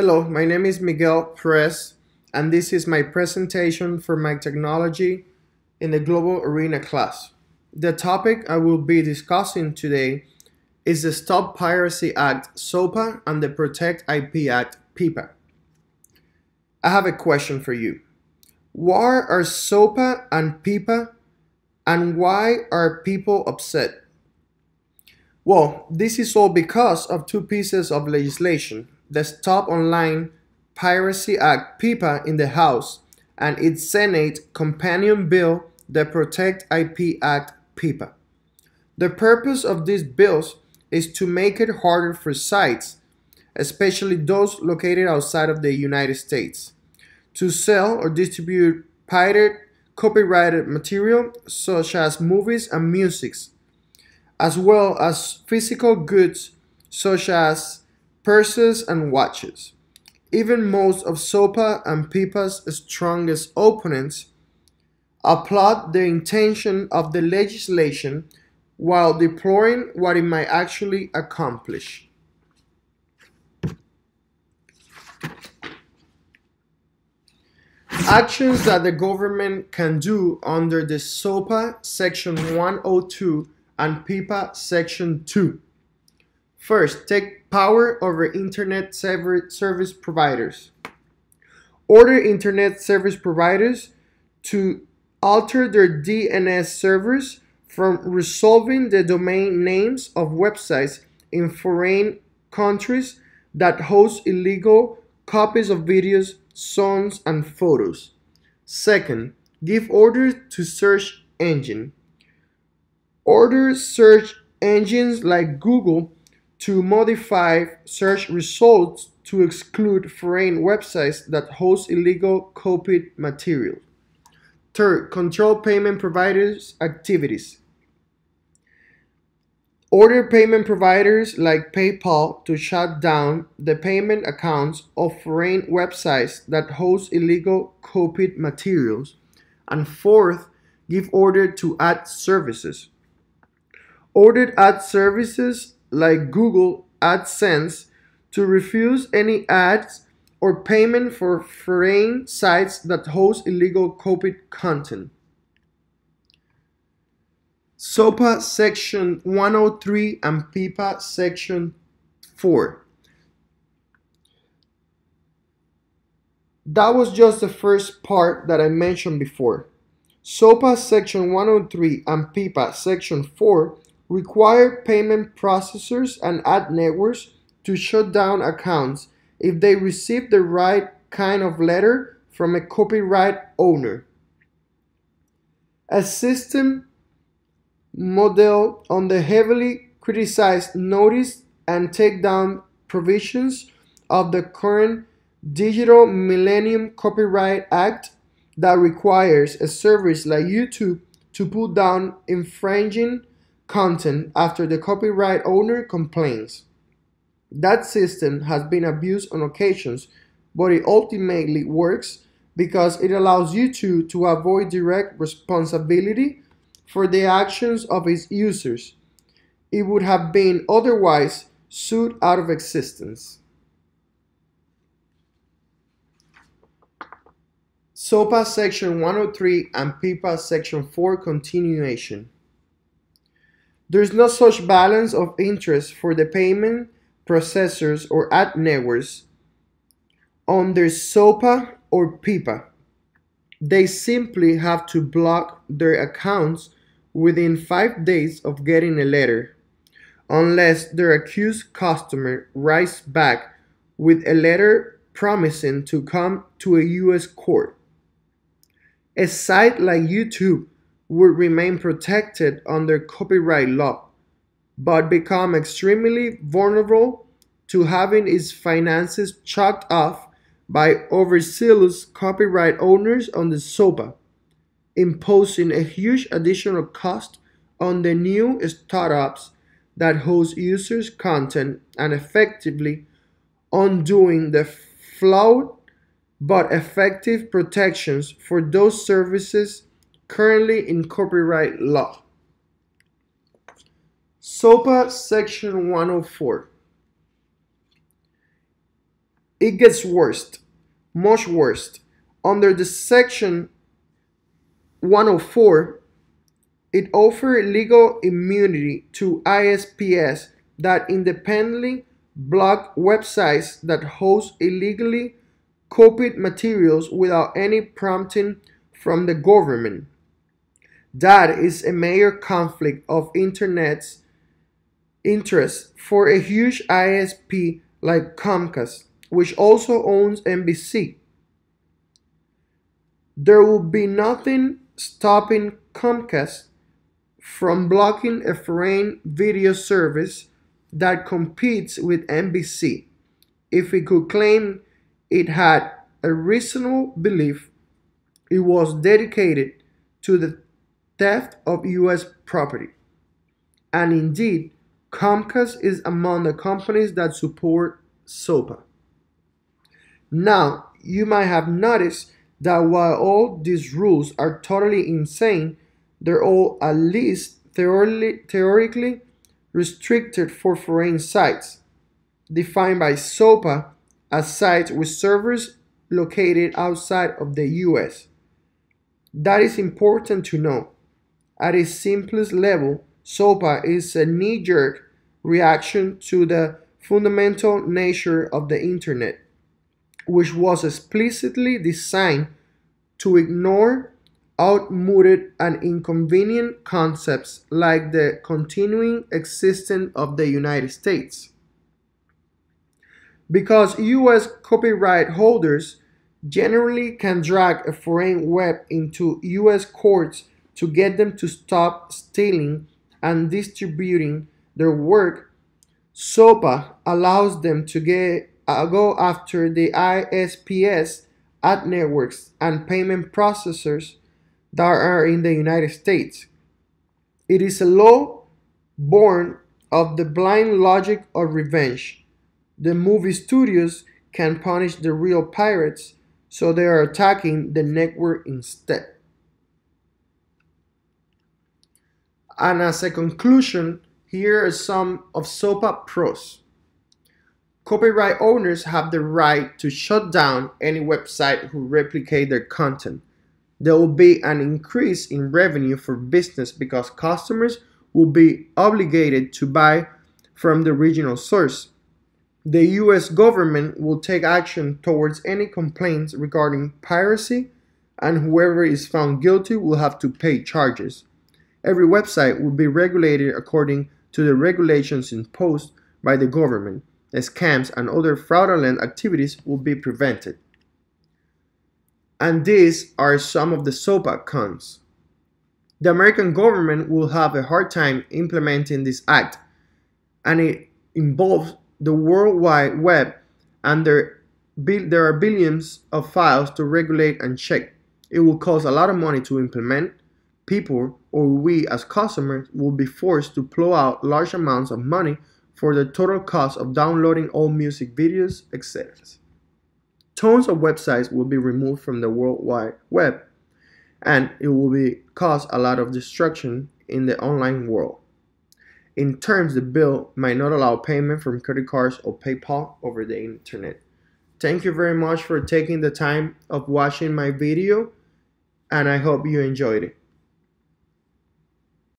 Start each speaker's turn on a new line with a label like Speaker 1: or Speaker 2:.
Speaker 1: Hello, my name is Miguel Perez, and this is my presentation for my technology in the Global Arena class. The topic I will be discussing today is the Stop Piracy Act SOPA and the Protect IP Act PIPA. I have a question for you. What are SOPA and PIPA, and why are people upset? Well, this is all because of two pieces of legislation: the Stop Online Piracy Act PIPA in the House and its Senate companion bill, the Protect IP Act PIPA. The purpose of these bills is to make it harder for sites, especially those located outside of the United States, to sell or distribute pirated, copyrighted material such as movies and music, as well as physical goods such as purses and watches. Even most of SOPA and PIPA's strongest opponents applaud the intention of the legislation while deploring what it might actually accomplish. Actions that the government can do under the SOPA Section 102 and PIPA Section 2. First, take power over Internet service providers. Order Internet service providers to alter their DNS servers from resolving the domain names of websites in foreign countries that host illegal copies of videos, songs, and photos. Second, give orders to search engine. Order search engines like Google to modify search results to exclude foreign websites that host illegal copied material. Third, control payment providers' activities. Order payment providers like PayPal to shut down the payment accounts of foreign websites that host illegal copied materials. And fourth, give order to ad services. Ordered ad services like Google AdSense to refuse any ads or payment for foreign sites that host illegal copied content. SOPA Section 103 and PIPA Section 4. That was just the first part that I mentioned before. SOPA Section 103 and PIPA Section 4 require payment processors and ad networks to shut down accounts if they receive the right kind of letter from a copyright owner. A system modeled on the heavily criticized notice and takedown provisions of the current Digital Millennium Copyright Act that requires a service like YouTube to pull down infringing content after the copyright owner complains. That system has been abused on occasions, but it ultimately works because it allows YouTube to avoid direct responsibility for the actions of its users. It would have been otherwise sued out of existence. SOPA Section 103 and PIPA Section 4 continuation. There is no such balance of interest for the payment processors or ad networks under SOPA or PIPA. They simply have to block their accounts within 5 days of getting a letter, unless their accused customer writes back with a letter promising to come to a U.S. court. A site like YouTube would remain protected under copyright law, but become extremely vulnerable to having its finances chopped off by overzealous copyright owners on the SOPA, imposing a huge additional cost on the new startups that host users' content and effectively undoing the flawed but effective protections for those services currently in copyright law. SOPA Section 104. It gets worse, much worse. Under the section 104, it offers legal immunity to ISPs that independently block websites that host illegally copied materials without any prompting from the government. That is a major conflict of Internet's interest for a huge ISP like Comcast, which also owns NBC. There will be nothing stopping Comcast from blocking a foreign video service that competes with NBC if it could claim it had a reasonable belief it was dedicated to the theft of US property. And indeed, Comcast is among the companies that support SOPA. Now, you might have noticed that while all these rules are totally insane, they're all at least theoretically restricted for foreign sites, defined by SOPA as sites with servers located outside of the US. That is important to know. At its simplest level, SOPA is a knee-jerk reaction to the fundamental nature of the Internet, which was explicitly designed to ignore outmoded and inconvenient concepts like the continuing existence of the United States. Because US copyright holders generally can drag a foreign web into US courts to get them to stop stealing and distributing their work, SOPA allows them to go after the ISPs, ad networks, and payment processors that are in the United States. It is a law born of the blind logic of revenge. The movie studios can punish the real pirates, so they are attacking the network instead. And as a conclusion, here are some of SOPA pros. Copyright owners have the right to shut down any website who replicate their content. There will be an increase in revenue for business because customers will be obligated to buy from the original source. The US government will take action towards any complaints regarding piracy, and whoever is found guilty will have to pay charges. Every website will be regulated according to the regulations imposed by the government. Scams and other fraudulent activities will be prevented. And these are some of the SOPA cons. The American government will have a hard time implementing this act, and it involves the World Wide Web, and there are billions of files to regulate and check. It will cost a lot of money to implement. People, or we as customers, will be forced to plow out large amounts of money for the total cost of downloading all music videos, etc. Tons of websites will be removed from the World Wide Web, and it will cause a lot of destruction in the online world. In terms, the bill might not allow payment from credit cards or PayPal over the internet. Thank you very much for taking the time of watching my video, and I hope you enjoyed it.